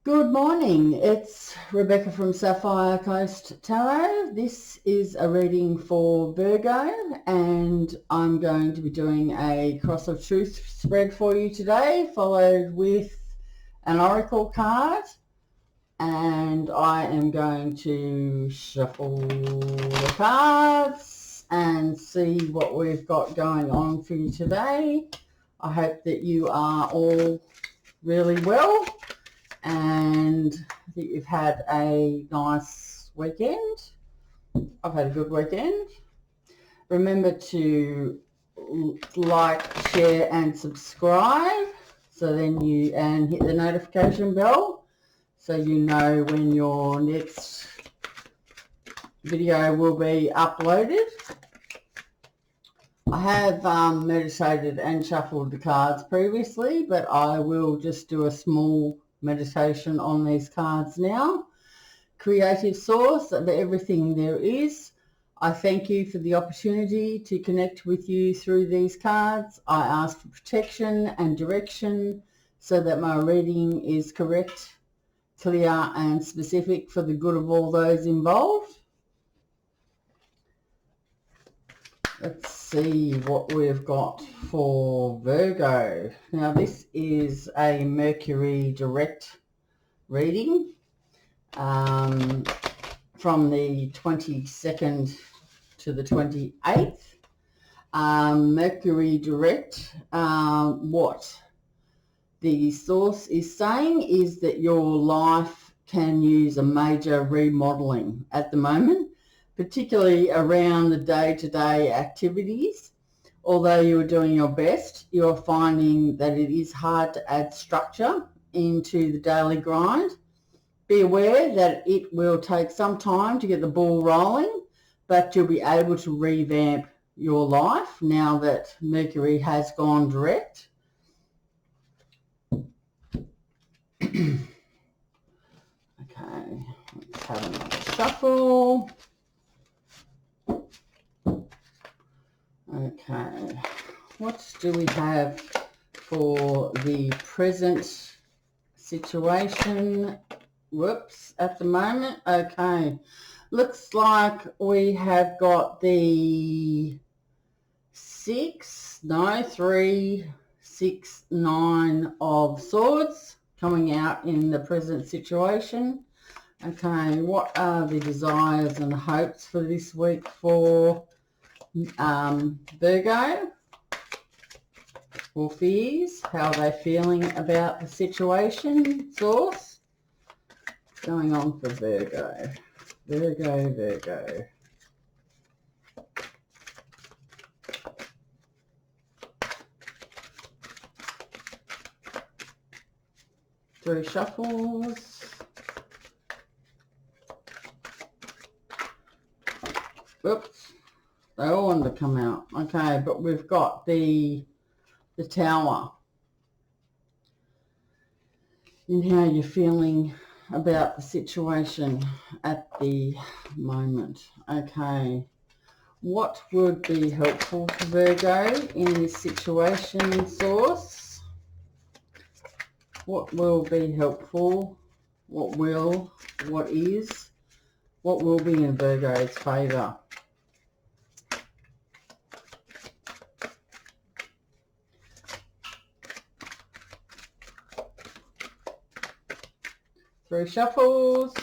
Good morning, it's Rebekah from Sapphire Coast Tarot. This is a reading for Virgo and I'm going to be doing a Cross of Truth spread for you today, followed with an oracle card, and I am going to shuffle the cards and see what we've got going on for you today. I hope that you are all really well and I think you've had a nice weekend. I've had a good weekend. Remember to like, share and subscribe so then you hit the notification bell so you know when your next video will be uploaded. I have meditated and shuffled the cards previously, but I will just do a small meditation on these cards now. Creative source of everything there is, I thank you for the opportunity to connect with you through these cards. I ask for protection and direction so that my reading is correct, clear and specific for the good of all those involved. Let's see what we've got for Virgo. Now this is a Mercury direct reading from the 22nd to the 28th. Mercury direct, what the source is saying is that your life can use a major remodeling at the moment, particularly around the day-to-day activities. Although you are doing your best, you're finding that it is hard to add structure into the daily grind. Be aware that it will take some time to get the ball rolling, but you'll be able to revamp your life now that Mercury has gone direct. Okay, let's have another shuffle. Okay, what do we have for the present situation? Whoops, at the moment. Okay, looks like we have got the 3, 6, 9 of swords coming out in the present situation. Okay, what are the desires and hopes for this week for Virgo, or fears? How are they feeling about the situation? Source going on for Virgo. Virgo. Three shuffles. Whoops. They all want to come out. Okay, but we've got the Tower. And how you're feeling about the situation at the moment. Okay, what would be helpful for Virgo in this situation, source? What will be helpful? What will be in Virgo's favour? Three shuffles.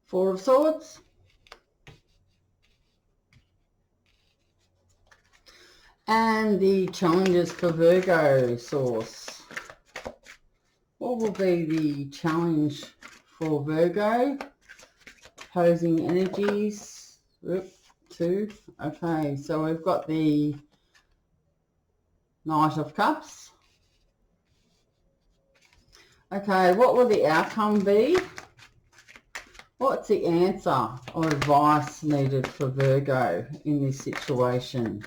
Four of Swords. And the challenges for Virgo, source. What will be the challenge for Virgo? Opposing energies. Oop, 2. Okay, so we've got the Knight of Cups. Okay, what will the outcome be What's the answer or advice needed for Virgo in this situation?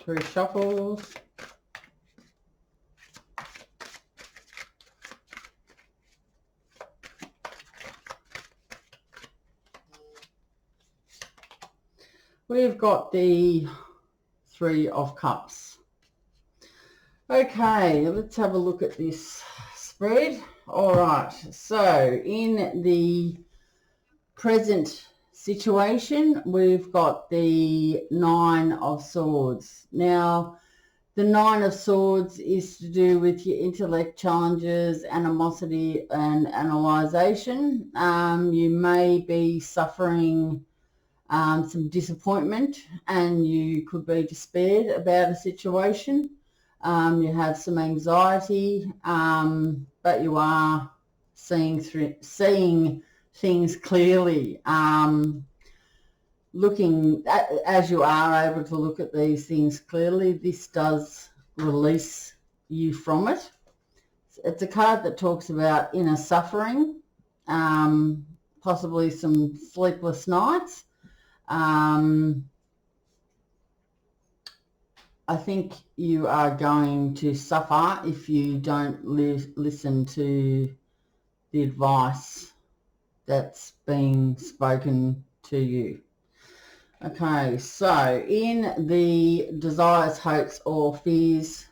Three shuffles. We've got the Three of Cups. Okay, let's have a look at this spread. All right, so in the present situation, we've got the Nine of Swords. Now, the Nine of Swords is to do with your intellect challenges, animosity and analyzation. You may be suffering some disappointment, and you could be despaired about a situation. You have some anxiety, but you are seeing things clearly. Looking at, as you are able to look at these things clearly, this does release you from it. It's a card that talks about inner suffering, possibly some sleepless nights. I think you are going to suffer if you don't listen to the advice that's being spoken to you. Okay, so in the desires, hopes or fears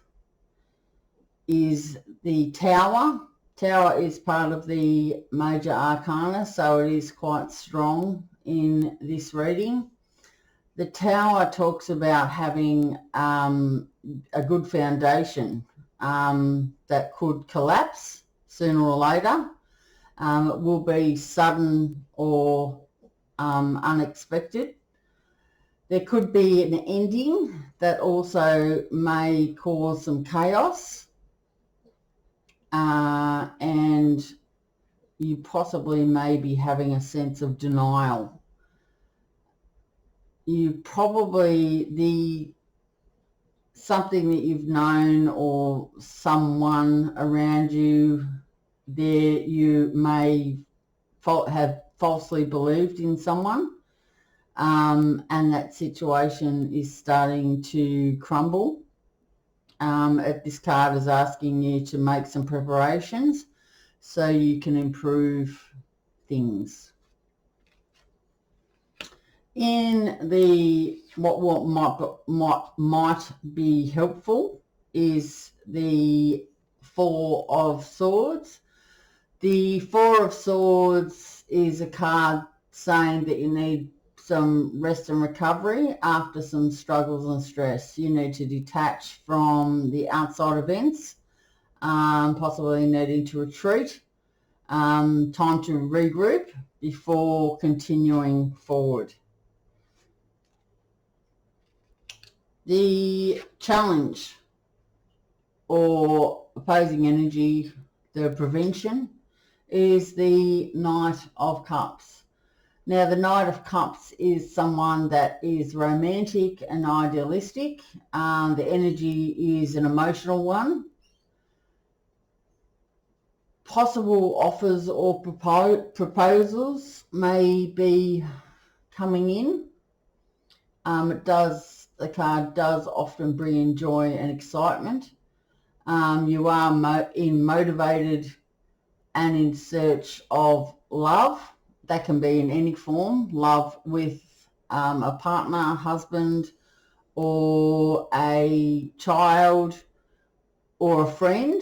is the Tower. Tower is part of the major arcana, so it is quite strong in this reading. The Tower talks about having a good foundation that could collapse sooner or later. It will be sudden or unexpected. There could be an ending that also may cause some chaos, and you possibly may be having a sense of denial. You probably, something that you've known or someone around you, there you may have falsely believed in someone, and that situation is starting to crumble. This card is asking you to make some preparations so you can improve things. In the what might be helpful is the Four of Swords. The Four of Swords is a card saying that you need some rest and recovery after some struggles and stress. You need to detach from the outside events, possibly needing to retreat, time to regroup before continuing forward. The challenge or opposing energy, the prevention, is the Knight of Cups. Now, the Knight of Cups is someone that is romantic and idealistic. The energy is an emotional one. Possible offers or proposals may be coming in. The card does often bring in joy and excitement. You are motivated and in search of love. That can be in any form, love with a partner, husband, or a child, or a friend.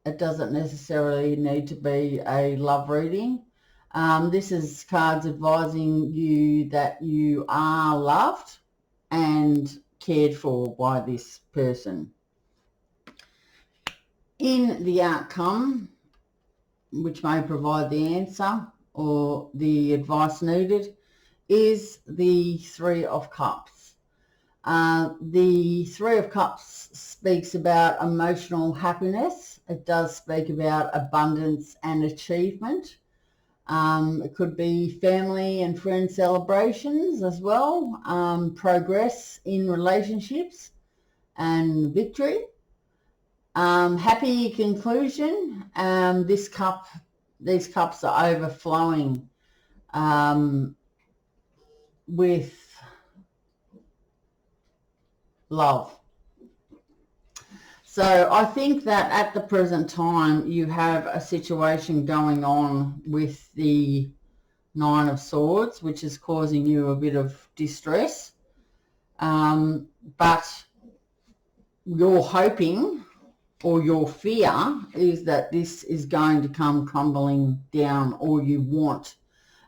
It doesn't necessarily need to be a love reading. This is cards advising you that you are loved and cared for by this person. In the outcome, which may provide the answer or the advice needed, is the Three of Cups. The Three of Cups speaks about emotional happiness, it does speak about abundance and achievement. It could be family and friend celebrations as well, progress in relationships and victory. Happy conclusion. These cups are overflowing with love. So I think that at the present time you have a situation going on with the Nine of Swords, which is causing you a bit of distress. But you're hoping, or your fear is that this is going to come crumbling down, or you want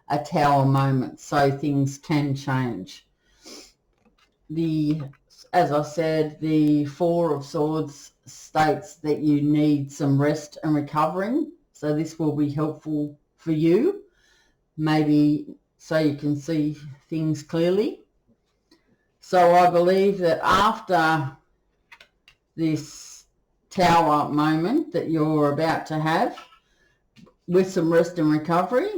a tower moment so things can change. As I said, the Four of Swords states that you need some rest and recovering. So this will be helpful for you, maybe so you can see things clearly. So I believe that after this tower moment that you're about to have, with some rest and recovery,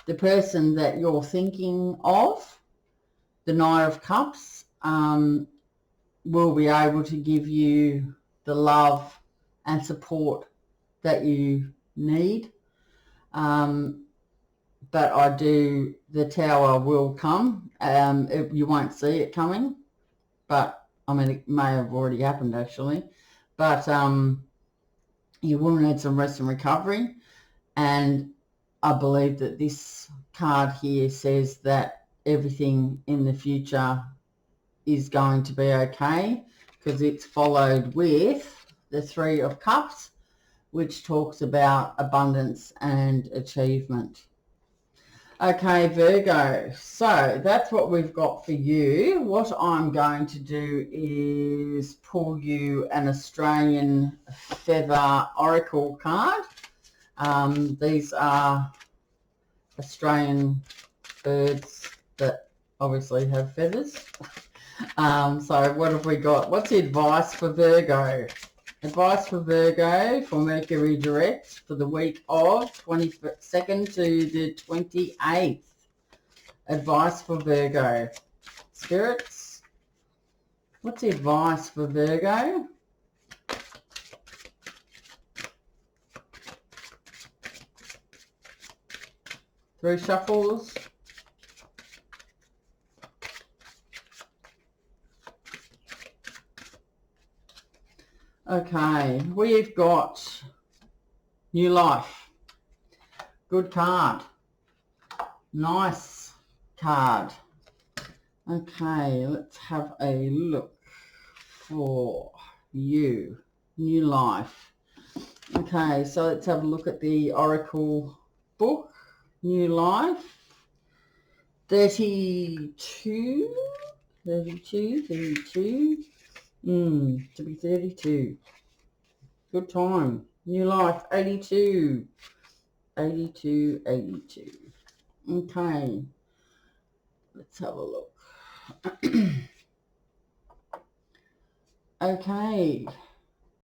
the person that you're thinking of, the Knight of Cups, will be able to give you the love and support that you need. But the tower will come. You won't see it coming, but I mean, it may have already happened actually. But you will need some rest and recovery. And I believe that this card here says that everything in the future is going to be okay, because it's followed with the Three of Cups, which talks about abundance and achievement. Okay, Virgo, so that's what we've got for you. What I'm going to do is pull you an Australian feather oracle card. These are Australian birds that obviously have feathers. So what have we got? What's the advice for Virgo? Advice for Virgo for Mercury Direct for the week of 22nd to the 28th. Advice for Virgo. Spirits, what's the advice for Virgo? Three shuffles. Okay, we've got new life. Good card. Nice card. Okay, let's have a look for you. New life. Okay, so let's have a look at the Oracle book. New life. 32. To be 32. Good time. New life, 82. 82. Okay. Let's have a look. Okay.